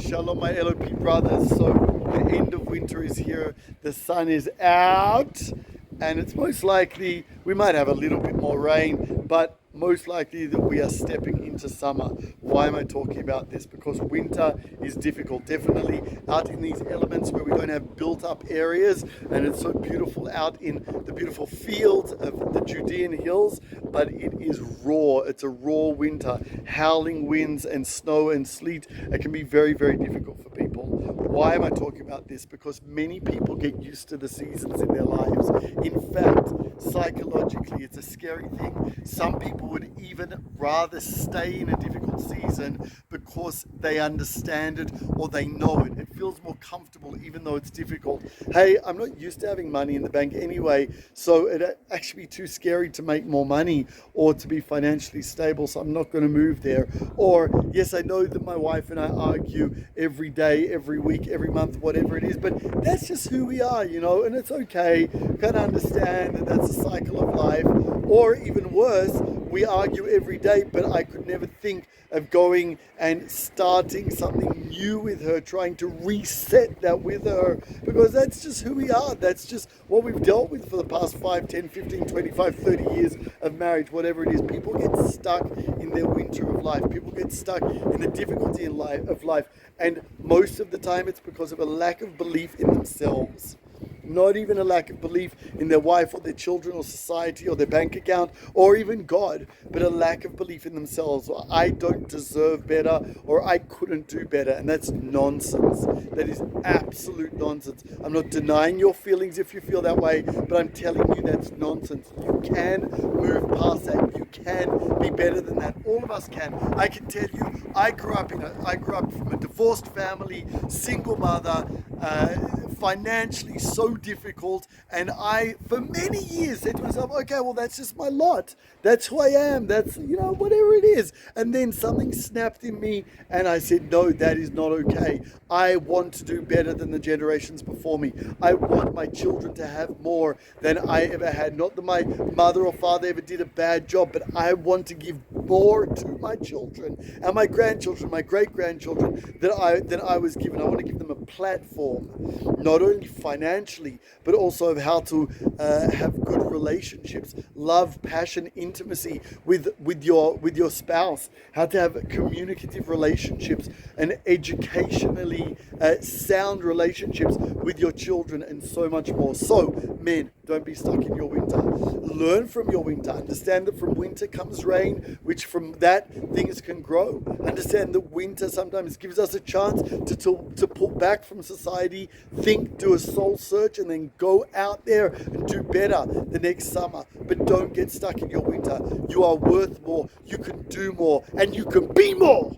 Shalom, my LOP brothers. So the end of winter is here. The sun is out, and it's most likely we might have a little bit more rain, but most likely that we are stepping into summer. Why am I talking about this? Because winter is difficult. Definitely out in these elements where we don't have built up areas, and it's so beautiful out in the beautiful fields of the Judean hills, but it is raw. It's a raw winter. Howling winds and snow and sleet. It can be very, very difficult for people. Why am I talking about this? Because many people get used to the seasons in their lives. In fact, psychologically, it's a scary thing. Some people would even rather stay in a difficult season because they understand it or they know it. It feels more comfortable even though it's difficult. Hey, I'm not used to having money in the bank anyway, so it'd actually be too scary to make more money or to be financially stable, so I'm not going to move there. Or, yes, I know that my wife and I argue every day, every week, every month, whatever it is, but that's just who we are, and it's okay. Kind of understand that that's a cycle of life. Or even worse, we argue every day, but I could never think of going and starting something new with her, trying to reset that with her, because that's just who we are. That's just what we've dealt with for the past 5, 10, 15, 25, 30 years of marriage, whatever it is. People get stuck in their winter of life. People get stuck in the difficulty of life. And most of the time it's because of a lack of belief in themselves. Not even a lack of belief in their wife or their children or society or their bank account or even God, but a lack of belief in themselves. Or I don't deserve better, or I couldn't do better. And that's nonsense. That is absolute nonsense. I'm not denying your feelings if you feel that way, but I'm telling you that's nonsense. You can move past that. You can be better than that. All of us can. I can tell you, I grew up from a divorced family, single mother, financially so difficult, and I for many years said to myself, okay, well, that's just my lot, that's who I am, that's whatever it is. And then something snapped in me and I said, no, that is not okay. I want to do better than the generations before me. I want my children to have more than I ever had. Not that my mother or father ever did a bad job, but I want to give more to my children and my grandchildren, my great-grandchildren than I was given. I want to give them a platform, not only financially, but also of how to have good relationships, love, passion, intimacy with your spouse, how to have communicative relationships and educationally sound relationships with your children, and so much more. So, men, don't be stuck in your winter. Learn from your winter. Understand that from winter comes rain, which from that things can grow. Understand that winter sometimes gives us a chance to pull back from society, think, do a soul search, and then go out there and do better the next summer. But don't get stuck in your winter. You are worth more. You can do more, and you can be more.